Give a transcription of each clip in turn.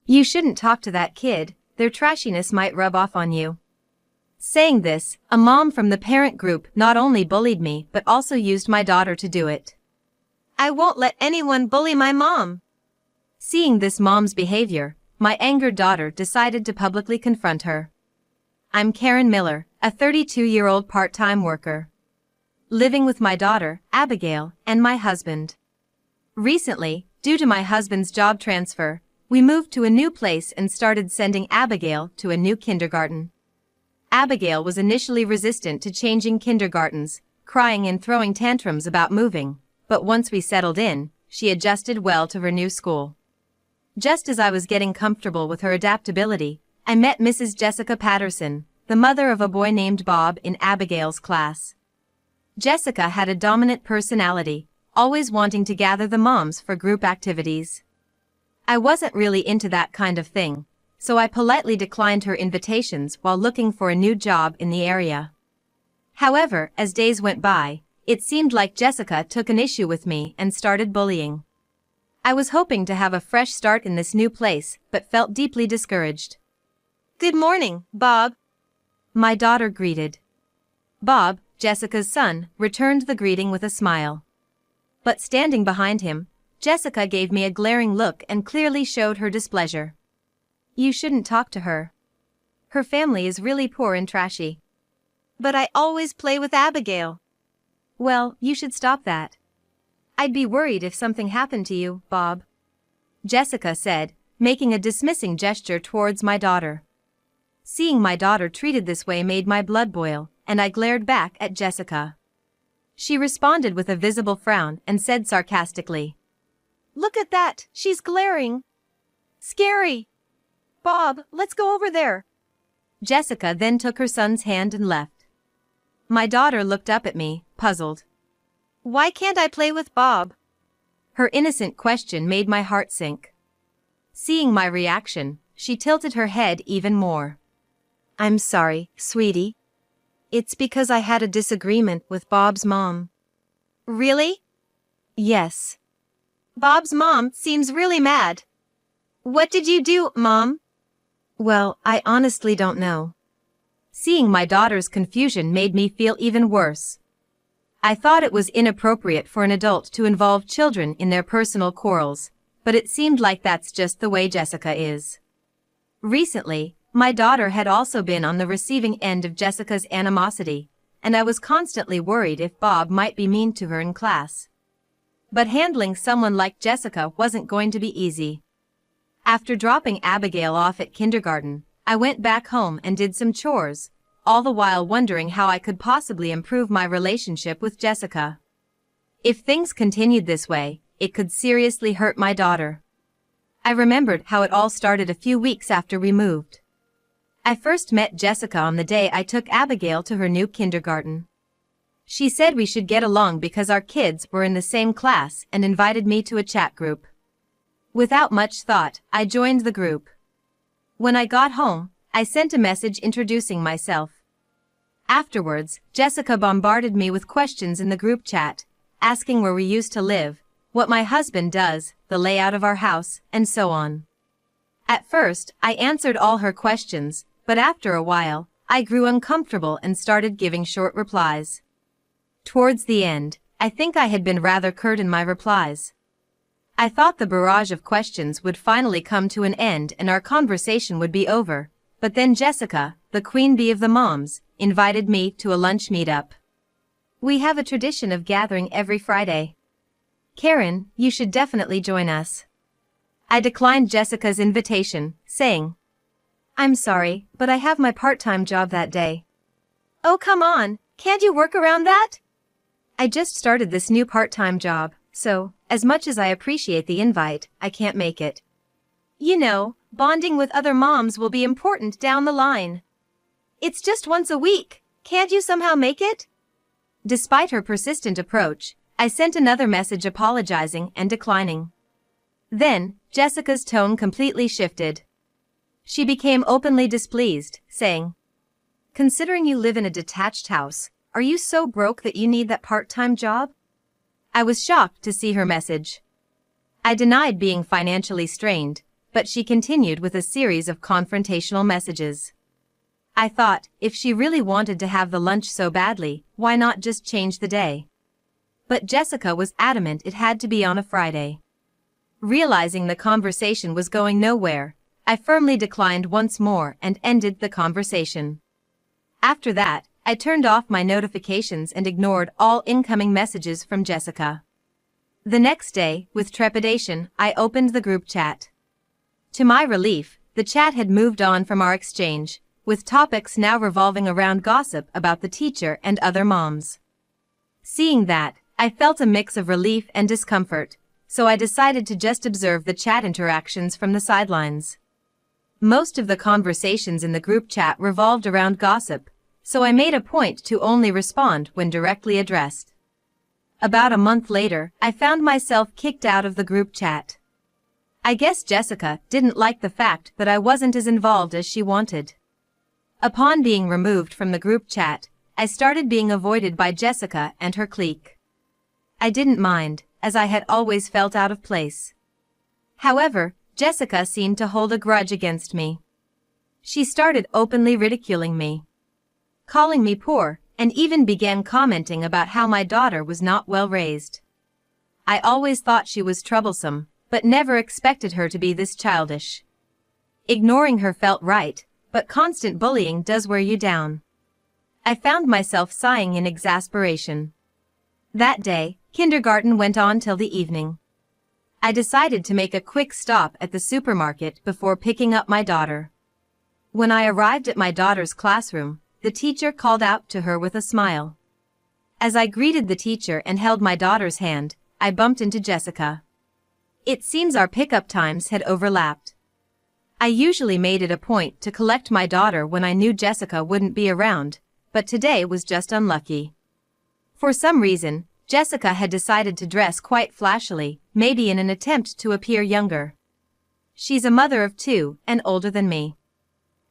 You shouldn't talk to that kid, their trashiness might rub off on you. Saying this, a mom from the parent group not only bullied me but also used my daughter to do it. I won't let anyone bully my mom. Seeing this mom's behavior, my angered daughter decided to publicly confront her. I'm Karen Miller, a 32-year-old part-time worker, living with my daughter, Abigail, and my husband. Recently, due to my husband's job transfer, we moved to a new place and started sending Abigail to a new kindergarten. Abigail was initially resistant to changing kindergartens, crying and throwing tantrums about moving, but once we settled in, she adjusted well to her new school. Just as I was getting comfortable with her adaptability, I met Mrs. Jessica Patterson, the mother of a boy named Bob in Abigail's class. Jessica had a dominant personality, always wanting to gather the moms for group activities. I wasn't really into that kind of thing, so I politely declined her invitations while looking for a new job in the area. However, as days went by, it seemed like Jessica took an issue with me and started bullying. I was hoping to have a fresh start in this new place, but felt deeply discouraged. "Good morning, Bob," my daughter greeted. Bob, Jessica's son, returned the greeting with a smile. But standing behind him, Jessica gave me a glaring look and clearly showed her displeasure. "You shouldn't talk to her. Her family is really poor and trashy." "But I always play with Abigail." "Well, you should stop that. I'd be worried if something happened to you, Bob," Jessica said, making a dismissing gesture towards my daughter. Seeing my daughter treated this way made my blood boil, and I glared back at Jessica. She responded with a visible frown and said sarcastically, "Look at that, she's glaring. Scary. Bob, let's go over there." Jessica then took her son's hand and left. My daughter looked up at me, puzzled. "Why can't I play with Bob?" Her innocent question made my heart sink. Seeing my reaction, she tilted her head even more. "I'm sorry, sweetie. It's because I had a disagreement with Bob's mom." "Really?" "Yes." "Bob's mom seems really mad. What did you do, Mom?" "Well, I honestly don't know." Seeing my daughter's confusion made me feel even worse. I thought it was inappropriate for an adult to involve children in their personal quarrels, but it seemed like that's just the way Jessica is. Recently, my daughter had also been on the receiving end of Jessica's animosity, and I was constantly worried if Bob might be mean to her in class. But handling someone like Jessica wasn't going to be easy. After dropping Abigail off at kindergarten, I went back home and did some chores, all the while wondering how I could possibly improve my relationship with Jessica. If things continued this way, it could seriously hurt my daughter. I remembered how it all started a few weeks after we moved. I first met Jessica on the day I took Abigail to her new kindergarten. She said we should get along because our kids were in the same class and invited me to a chat group. Without much thought, I joined the group. When I got home, I sent a message introducing myself. Afterwards, Jessica bombarded me with questions in the group chat, asking where we used to live, what my husband does, the layout of our house, and so on. At first, I answered all her questions, but after a while, I grew uncomfortable and started giving short replies. Towards the end, I think I had been rather curt in my replies. I thought the barrage of questions would finally come to an end and our conversation would be over, but then Jessica, the queen bee of the moms, invited me to a lunch meetup. We have a tradition of gathering every Friday. "Karen, you should definitely join us." I declined Jessica's invitation, saying, "I'm sorry, but I have my part-time job that day." "Oh, come on, can't you work around that?" "I just started this new part-time job, so, as much as I appreciate the invite, I can't make it." "You know, bonding with other moms will be important down the line. It's just once a week, can't you somehow make it?" Despite her persistent approach, I sent another message apologizing and declining. Then, Jessica's tone completely shifted. She became openly displeased, saying, "Considering you live in a detached house, are you so broke that you need that part-time job?" I was shocked to see her message. I denied being financially strained, but she continued with a series of confrontational messages. I thought, if she really wanted to have the lunch so badly, why not just change the day? But Jessica was adamant it had to be on a Friday. Realizing the conversation was going nowhere, I firmly declined once more and ended the conversation. After that, I turned off my notifications and ignored all incoming messages from Jessica. The next day, with trepidation, I opened the group chat. To my relief, the chat had moved on from our exchange, with topics now revolving around gossip about the teacher and other moms. Seeing that, I felt a mix of relief and discomfort, so I decided to just observe the chat interactions from the sidelines. Most of the conversations in the group chat revolved around gossip, so I made a point to only respond when directly addressed. About a month later, I found myself kicked out of the group chat. I guess Jessica didn't like the fact that I wasn't as involved as she wanted. Upon being removed from the group chat, I started being avoided by Jessica and her clique. I didn't mind, as I had always felt out of place. However, Jessica seemed to hold a grudge against me. She started openly ridiculing me, calling me poor, and even began commenting about how my daughter was not well raised. I always thought she was troublesome, but never expected her to be this childish. Ignoring her felt right, but constant bullying does wear you down. I found myself sighing in exasperation. That day, kindergarten went on till the evening. I decided to make a quick stop at the supermarket before picking up my daughter. When I arrived at my daughter's classroom, the teacher called out to her with a smile. As I greeted the teacher and held my daughter's hand, I bumped into Jessica. It seems our pickup times had overlapped. I usually made it a point to collect my daughter when I knew Jessica wouldn't be around, but today was just unlucky. For some reason, Jessica had decided to dress quite flashily, maybe in an attempt to appear younger. She's a mother of two and older than me.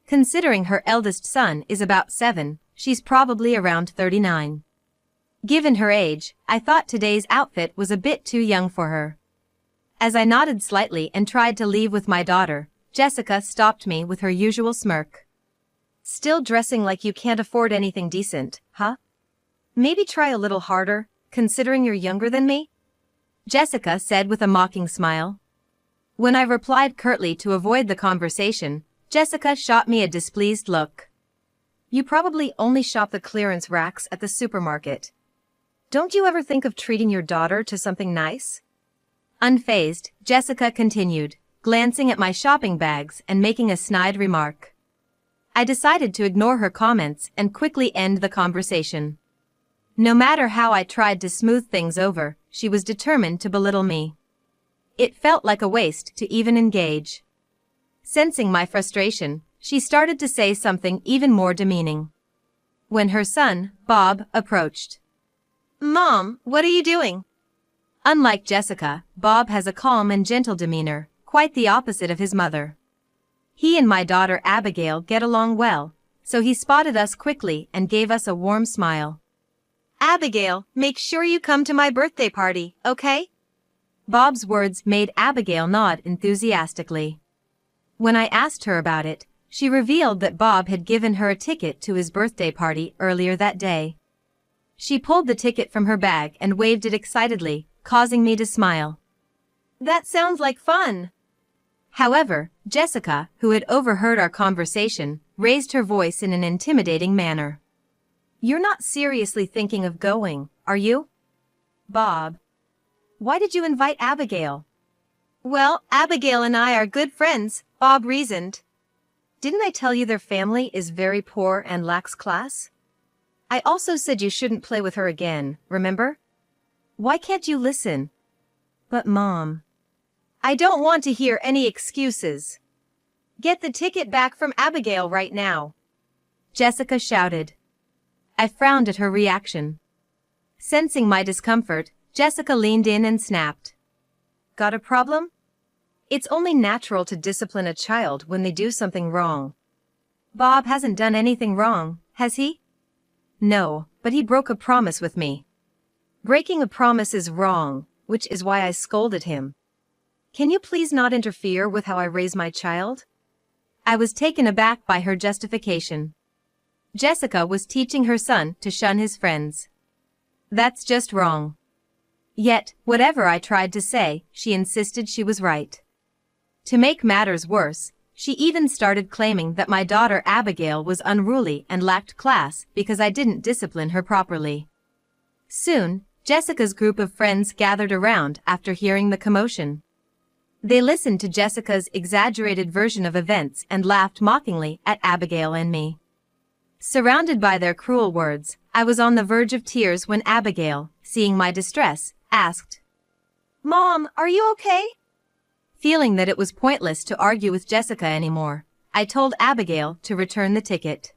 Considering her eldest son is about 7, she's probably around 39. Given her age, I thought today's outfit was a bit too young for her. As I nodded slightly and tried to leave with my daughter, Jessica stopped me with her usual smirk. Still dressing like you can't afford anything decent, huh? Maybe try a little harder, considering you're younger than me? Jessica said with a mocking smile. When I replied curtly to avoid the conversation, Jessica shot me a displeased look. You probably only shop the clearance racks at the supermarket. Don't you ever think of treating your daughter to something nice? Unfazed, Jessica continued, glancing at my shopping bags and making a snide remark. I decided to ignore her comments and quickly end the conversation. No matter how I tried to smooth things over, she was determined to belittle me. It felt like a waste to even engage. Sensing my frustration, she started to say something even more demeaning. When her son, Bob, approached. "Mom, what are you doing?" Unlike Jessica, Bob has a calm and gentle demeanor, quite the opposite of his mother. He and my daughter Abigail get along well, so he spotted us quickly and gave us a warm smile. "Abigail, make sure you come to my birthday party, okay?" Bob's words made Abigail nod enthusiastically. When I asked her about it, she revealed that Bob had given her a ticket to his birthday party earlier that day. She pulled the ticket from her bag and waved it excitedly, causing me to smile. "That sounds like fun." However, Jessica, who had overheard our conversation, raised her voice in an intimidating manner. "You're not seriously thinking of going, are you?" "Bob, why did you invite Abigail?" "Well, Abigail and I are good friends," Bob reasoned. "Didn't I tell you their family is very poor and lacks class? I also said you shouldn't play with her again, remember? Why can't you listen?" "But Mom..." "I don't want to hear any excuses. Get the ticket back from Abigail right now," Jessica shouted. I frowned at her reaction. Sensing my discomfort, Jessica leaned in and snapped. "Got a problem? It's only natural to discipline a child when they do something wrong. Bob hasn't done anything wrong, has he?" "No, but he broke a promise with me." "Breaking a promise is wrong, which is why I scolded him." Can you please not interfere with how I raise my child? I was taken aback by her justification. Jessica was teaching her son to shun his friends. That's just wrong. Yet, whatever I tried to say, she insisted she was right. To make matters worse, she even started claiming that my daughter Abigail was unruly and lacked class because I didn't discipline her properly. Soon, Jessica's group of friends gathered around after hearing the commotion. They listened to Jessica's exaggerated version of events and laughed mockingly at Abigail and me. Surrounded by their cruel words, I was on the verge of tears when Abigail, seeing my distress, asked, "Mom, are you okay?" Feeling that it was pointless to argue with Jessica anymore, I told Abigail to return the ticket.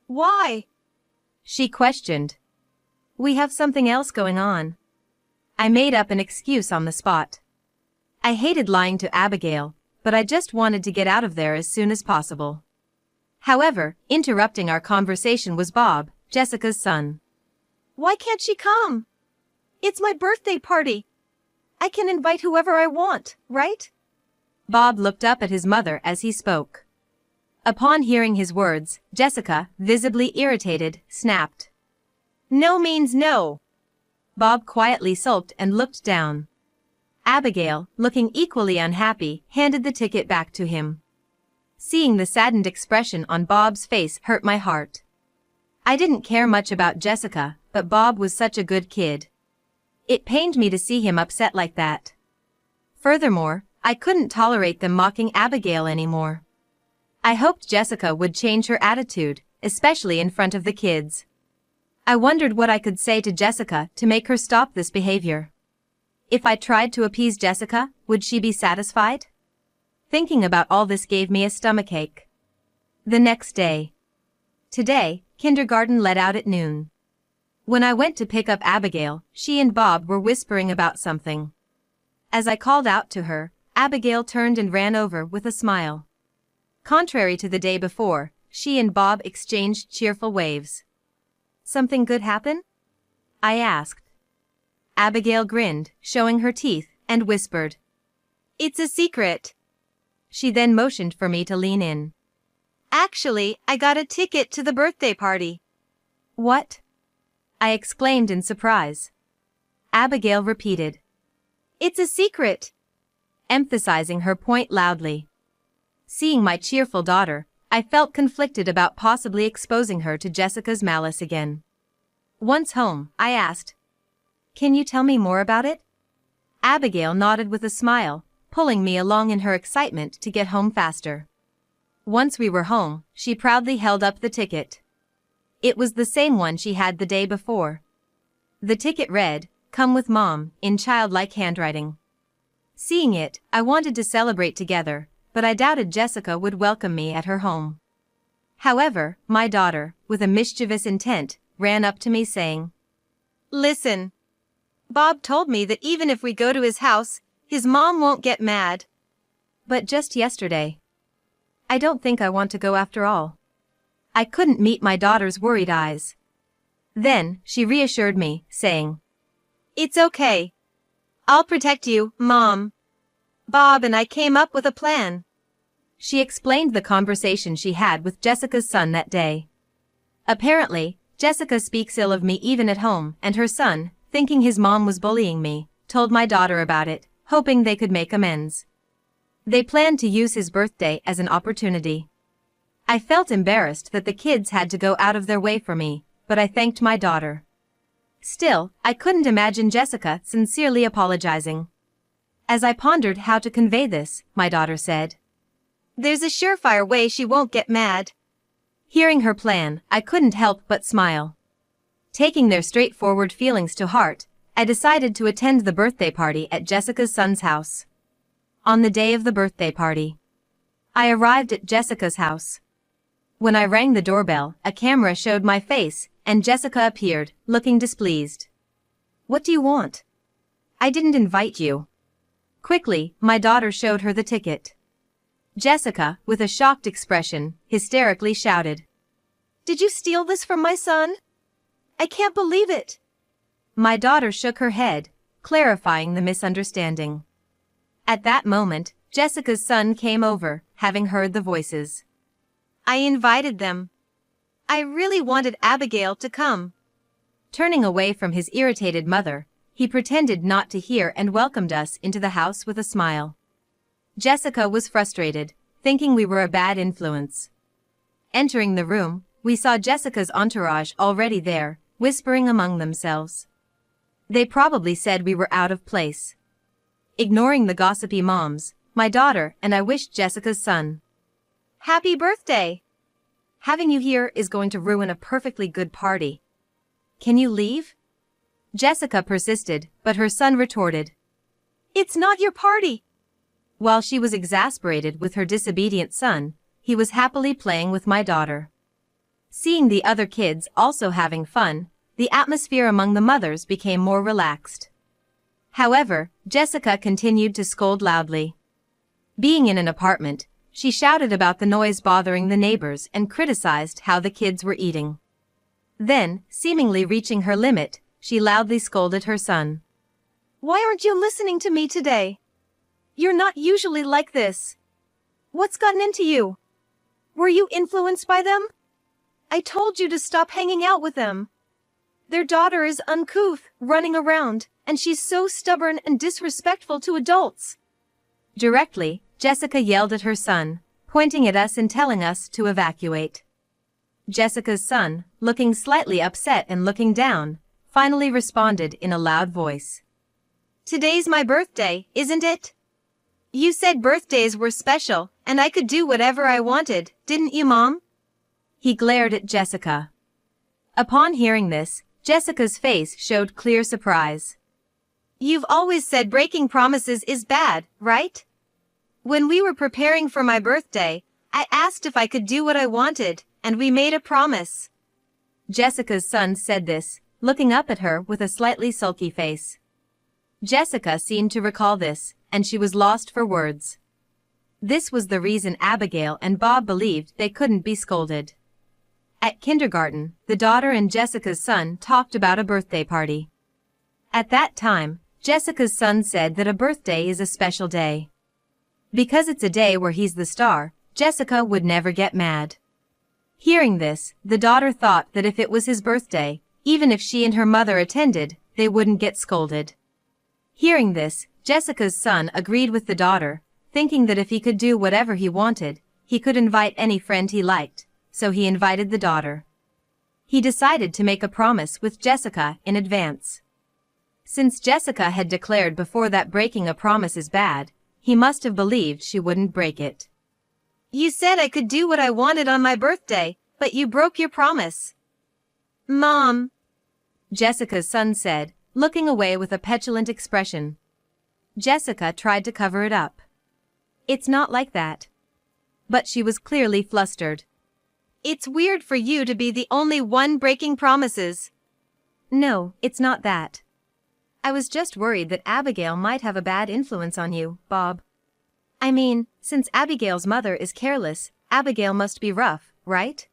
"Why?" she questioned. "We have something else going on." I made up an excuse on the spot. I hated lying to Abigail, but I just wanted to get out of there as soon as possible. However, interrupting our conversation was Bob, Jessica's son. "Why can't she come? It's my birthday party. I can invite whoever I want, right?" Bob looked up at his mother as he spoke. Upon hearing his words, Jessica, visibly irritated, snapped. "No means no." Bob quietly sulked and looked down. Abigail, looking equally unhappy, handed the ticket back to him. Seeing the saddened expression on Bob's face hurt my heart. I didn't care much about Jessica, but Bob was such a good kid. It pained me to see him upset like that. Furthermore, I couldn't tolerate them mocking Abigail anymore. I hoped Jessica would change her attitude, especially in front of the kids. I wondered what I could say to Jessica to make her stop this behavior. If I tried to appease Jessica, would she be satisfied? Thinking about all this gave me a stomachache. The next day. Today, kindergarten let out at noon. When I went to pick up Abigail, she and Bob were whispering about something. As I called out to her, Abigail turned and ran over with a smile. Contrary to the day before, she and Bob exchanged cheerful waves. "Something good happen?" I asked. Abigail grinned, showing her teeth, and whispered, "It's a secret." She then motioned for me to lean in. "Actually, I got a ticket to the birthday party." "What?" I exclaimed in surprise. Abigail repeated, "It's a secret," emphasizing her point loudly. Seeing my cheerful daughter, I felt conflicted about possibly exposing her to Jessica's malice again. Once home, I asked, "Can you tell me more about it?" Abigail nodded with a smile, pulling me along in her excitement to get home faster. Once we were home, she proudly held up the ticket. It was the same one she had the day before. The ticket read, "Come with Mom," in childlike handwriting. Seeing it, I wanted to celebrate together, but I doubted Jessica would welcome me at her home. However, my daughter, with a mischievous intent, ran up to me saying, "Listen. Bob told me that even if we go to his house, his mom won't get mad." "But just yesterday." "I don't think I want to go after all." I couldn't meet my daughter's worried eyes. Then, she reassured me, saying, "It's okay. I'll protect you, Mom. Bob and I came up with a plan." She explained the conversation she had with Jessica's son that day. Apparently, Jessica speaks ill of me even at home, and her son, thinking his mom was bullying me, told my daughter about it, hoping they could make amends. They planned to use his birthday as an opportunity. I felt embarrassed that the kids had to go out of their way for me, but I thanked my daughter. Still, I couldn't imagine Jessica sincerely apologizing. As I pondered how to convey this, my daughter said, "There's a surefire way she won't get mad." Hearing her plan, I couldn't help but smile. Taking their straightforward feelings to heart, I decided to attend the birthday party at Jessica's son's house. On the day of the birthday party, I arrived at Jessica's house. When I rang the doorbell, a camera showed my face, and Jessica appeared, looking displeased. "What do you want?" "I didn't invite you." Quickly, my daughter showed her the ticket. Jessica, with a shocked expression, hysterically shouted, "Did you steal this from my son? I can't believe it." My daughter shook her head, clarifying the misunderstanding. At that moment, Jessica's son came over, having heard the voices. I invited them. I really wanted Abigail to come. Turning away from his irritated mother, he pretended not to hear and welcomed us into the house with a smile. Jessica was frustrated, thinking we were a bad influence. Entering the room, we saw Jessica's entourage already there, whispering among themselves. They probably said we were out of place. Ignoring the gossipy moms, my daughter and I wished Jessica's son happy birthday. Having you here is going to ruin a perfectly good party. Can you leave? Jessica persisted, but her son retorted. It's not your party. While she was exasperated with her disobedient son, he was happily playing with my daughter. Seeing the other kids also having fun, the atmosphere among the mothers became more relaxed. However, Jessica continued to scold loudly. Being in an apartment, she shouted about the noise bothering the neighbors and criticized how the kids were eating. Then, seemingly reaching her limit, she loudly scolded her son. Why aren't you listening to me today? You're not usually like this. What's gotten into you? Were you influenced by them? I told you to stop hanging out with them. Their daughter is uncouth, running around, and she's so stubborn and disrespectful to adults. Directly, Jessica yelled at her son, pointing at us and telling us to evacuate. Jessica's son, looking slightly upset and looking down, finally responded in a loud voice. Today's my birthday, isn't it? You said birthdays were special, and I could do whatever I wanted, didn't you, Mom? He glared at Jessica. Upon hearing this, Jessica's face showed clear surprise. You've always said breaking promises is bad, right? When we were preparing for my birthday, I asked if I could do what I wanted, and we made a promise. Jessica's son said this, looking up at her with a slightly sulky face. Jessica seemed to recall this, and she was lost for words. This was the reason Abigail and Bob believed they couldn't be scolded. At kindergarten, the daughter and Jessica's son talked about a birthday party. At that time, Jessica's son said that a birthday is a special day. Because it's a day where he's the star, Jessica would never get mad. Hearing this, the daughter thought that if it was his birthday, even if she and her mother attended, they wouldn't get scolded. Hearing this, Jessica's son agreed with the daughter, thinking that if he could do whatever he wanted, he could invite any friend he liked, so he invited the daughter. He decided to make a promise with Jessica in advance. Since Jessica had declared before that breaking a promise is bad, he must have believed she wouldn't break it. You said I could do what I wanted on my birthday, but you broke your promise. Mom, Jessica's son said, looking away with a petulant expression. Jessica tried to cover it up. It's not like that. But she was clearly flustered. It's weird for you to be the only one breaking promises. No, it's not that. I was just worried that Abigail might have a bad influence on you, Bob. I mean, since Abigail's mother is careless, Abigail must be rough, right?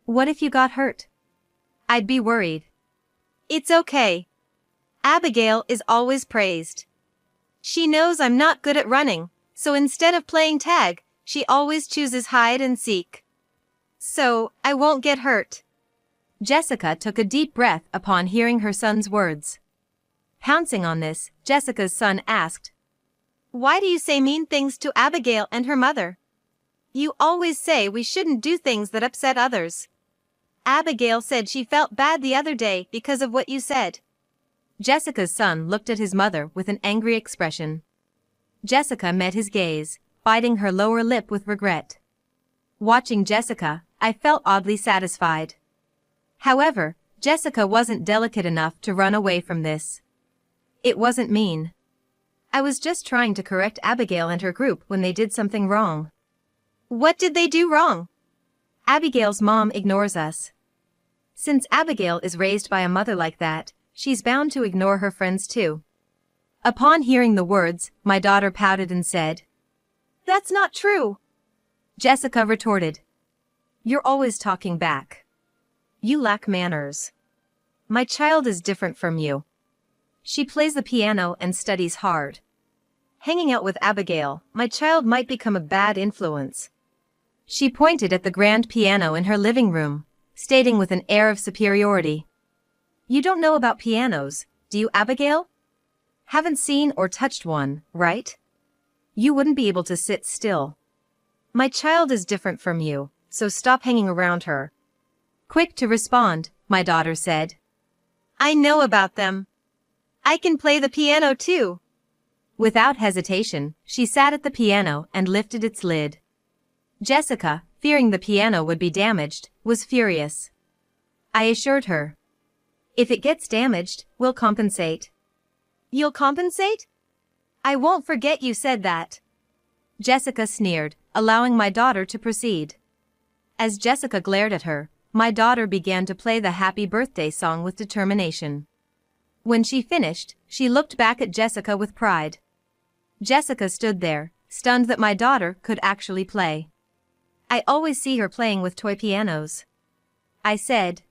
What if you got hurt? I'd be worried. It's okay. Abigail is always praised. She knows I'm not good at running, so instead of playing tag, she always chooses hide and seek. So, I won't get hurt. Jessica took a deep breath upon hearing her son's words. Pouncing on this, Jessica's son asked, Why do you say mean things to Abigail and her mother? You always say we shouldn't do things that upset others. Abigail said she felt bad the other day because of what you said. Jessica's son looked at his mother with an angry expression. Jessica met his gaze, biting her lower lip with regret. Watching Jessica, I felt oddly satisfied. However, Jessica wasn't delicate enough to run away from this. It wasn't mean. I was just trying to correct Abigail and her group when they did something wrong. What did they do wrong? Abigail's mom ignores us. Since Abigail is raised by a mother like that, she's bound to ignore her friends too. Upon hearing the words, my daughter pouted and said, That's not true. Jessica retorted, You're always talking back. You lack manners. My child is different from you. She plays the piano and studies hard. Hanging out with Abigail, my child might become a bad influence. She pointed at the grand piano in her living room, stating with an air of superiority. You don't know about pianos, do you, Abigail? Haven't seen or touched one, right? You wouldn't be able to sit still. My child is different from you, so stop hanging around her. Quick to respond, my daughter said. I know about them. I can play the piano too. Without hesitation, she sat at the piano and lifted its lid. Jessica, fearing the piano would be damaged, was furious. I assured her. If it gets damaged, we'll compensate. You'll compensate? I won't forget you said that. Jessica sneered, allowing my daughter to proceed. As Jessica glared at her, my daughter began to play the happy birthday song with determination. When she finished, she looked back at Jessica with pride. Jessica stood there, stunned that my daughter could actually play. I always see her playing with toy pianos. I said.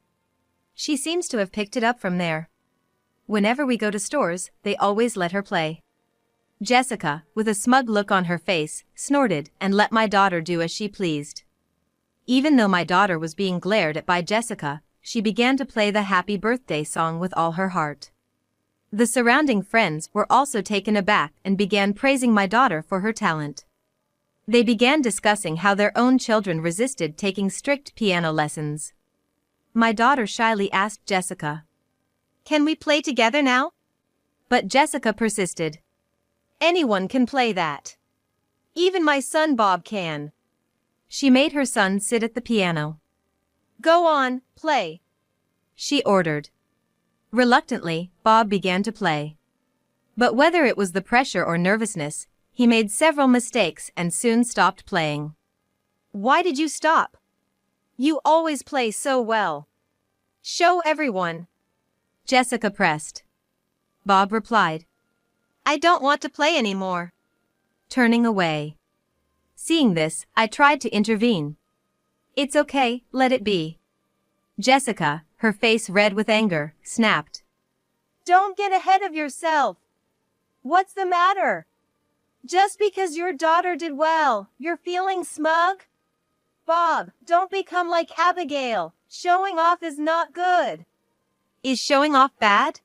She seems to have picked it up from there. Whenever we go to stores, they always let her play. Jessica, with a smug look on her face, snorted and let my daughter do as she pleased. Even though my daughter was being glared at by Jessica, she began to play the happy birthday song with all her heart. The surrounding friends were also taken aback and began praising my daughter for her talent. They began discussing how their own children resisted taking strict piano lessons. My daughter shyly asked Jessica, "Can we play together now?" But Jessica persisted. "Anyone can play that. Even my son Bob can." She made her son sit at the piano. "Go on, play," she ordered. Reluctantly, Bob began to play. But whether it was the pressure or nervousness, he made several mistakes and soon stopped playing. "Why did you stop? You always play so well. Show everyone," Jessica pressed. Bob replied, "I don't want to play anymore," turning away. Seeing this, I tried to intervene. "It's okay, let it be." Jessica, her face red with anger, snapped. "Don't get ahead of yourself. What's the matter? Just because your daughter did well, you're feeling smug? Bob, don't become like Abigail. Showing off is not good." "Is showing off bad?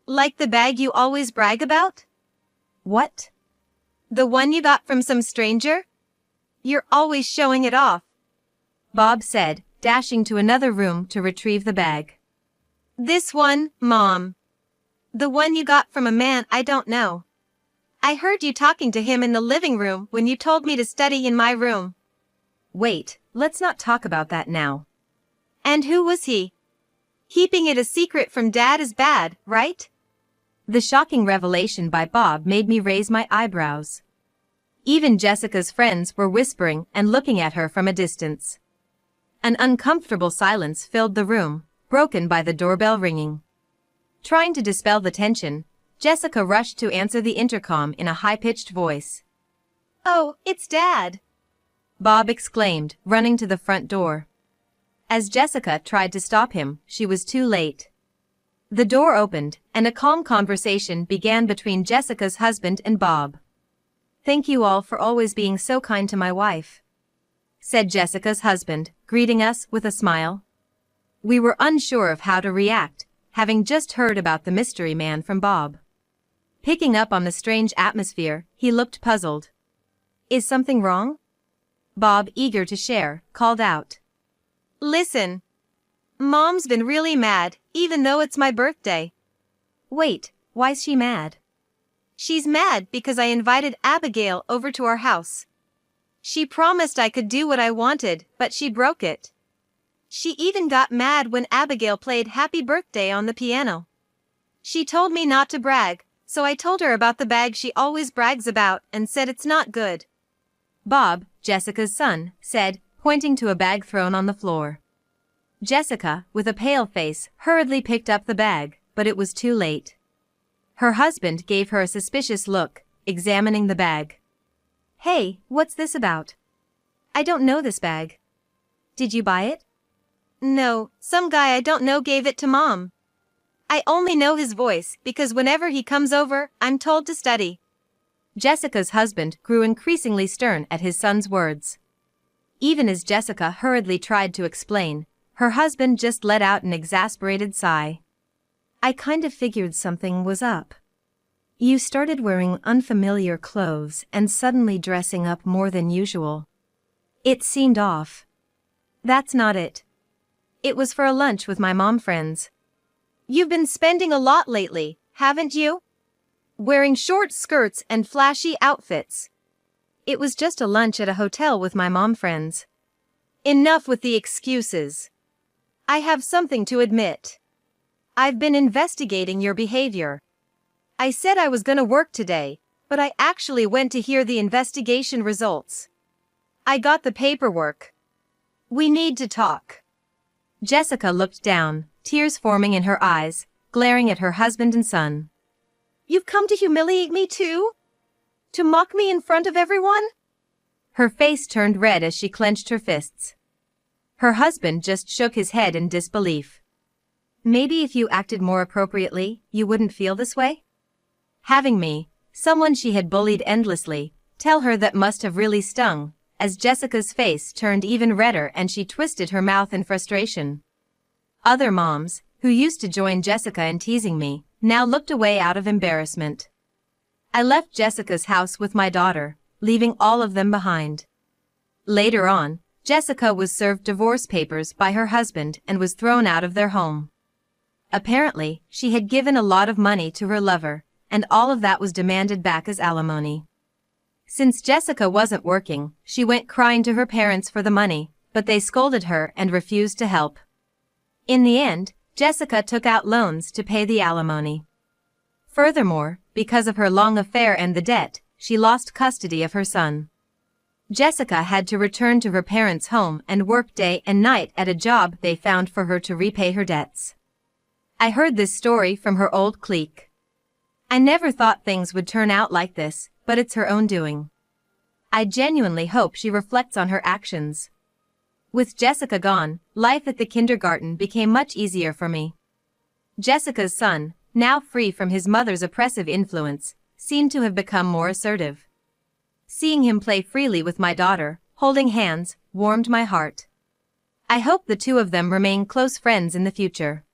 Like the bag you always brag about?" "What? The one you got from some stranger? You're always showing it off," Bob said, dashing to another room to retrieve the bag. "This one, Mom. The one you got from a man I don't know. I heard you talking to him in the living room when you told me to study in my room." "Wait, let's not talk about that now." "And who was he? Keeping it a secret from Dad is bad, right?" The shocking revelation by Bob made me raise my eyebrows. Even Jessica's friends were whispering and looking at her from a distance. An uncomfortable silence filled the room, broken by the doorbell ringing. Trying to dispel the tension, Jessica rushed to answer the intercom in a high-pitched voice. "Oh, it's Dad!" Bob exclaimed, running to the front door. As Jessica tried to stop him, she was too late. The door opened, and a calm conversation began between Jessica's husband and Bob. "Thank you all for always being so kind to my wife," said Jessica's husband, greeting us with a smile. We were unsure of how to react, having just heard about the mystery man from Bob. Picking up on the strange atmosphere, he looked puzzled. "Is something wrong?" Bob, eager to share, called out. "Listen. Mom's been really mad, even though it's my birthday." "Wait, why's she mad?" "She's mad because I invited Abigail over to our house. She promised I could do what I wanted, but she broke it. She even got mad when Abigail played Happy Birthday on the piano. She told me not to brag, so I told her about the bag she always brags about and said it's not good," Bob, Jessica's son, said, pointing to a bag thrown on the floor. Jessica, with a pale face, hurriedly picked up the bag, but it was too late. Her husband gave her a suspicious look, examining the bag. "Hey, what's this about? I don't know this bag. Did you buy it?" "No, some guy I don't know gave it to Mom. I only know his voice because whenever he comes over, I'm told to study." Jessica's husband grew increasingly stern at his son's words. Even as Jessica hurriedly tried to explain, her husband just let out an exasperated sigh. I kind of figured something was up. You started wearing unfamiliar clothes and suddenly dressing up more than usual. It seemed off. That's not it. It was for a lunch with my mom friends. You've been spending a lot lately, haven't you? Wearing short skirts and flashy outfits. It was just a lunch at a hotel with my mom friends. Enough with the excuses. I have something to admit. I've been investigating your behavior. I said I was gonna work today, but I actually went to hear the investigation results. I got the paperwork. We need to talk. Jessica looked down, tears forming in her eyes, glaring at her husband and son. You've come to humiliate me too? To mock me in front of everyone? Her face turned red as she clenched her fists. Her husband just shook his head in disbelief. Maybe if you acted more appropriately, you wouldn't feel this way? Having me, someone she had bullied endlessly, tell her that must have really stung, as Jessica's face turned even redder and she twisted her mouth in frustration. Other moms, who used to join Jessica in teasing me, now looked away out of embarrassment. I left Jessica's house with my daughter, leaving all of them behind. Later on, Jessica was served divorce papers by her husband and was thrown out of their home. Apparently, she had given a lot of money to her lover, and all of that was demanded back as alimony. Since Jessica wasn't working, she went crying to her parents for the money, but they scolded her and refused to help. In the end, Jessica took out loans to pay the alimony. Furthermore, because of her long affair and the debt, she lost custody of her son. Jessica had to return to her parents' home and work day and night at a job they found for her to repay her debts. I heard this story from her old clique. I never thought things would turn out like this, but it's her own doing. I genuinely hope she reflects on her actions. With Jessica gone, life at the kindergarten became much easier for me. Jessica's son, now free from his mother's oppressive influence, seemed to have become more assertive. Seeing him play freely with my daughter, holding hands, warmed my heart. I hope the two of them remain close friends in the future.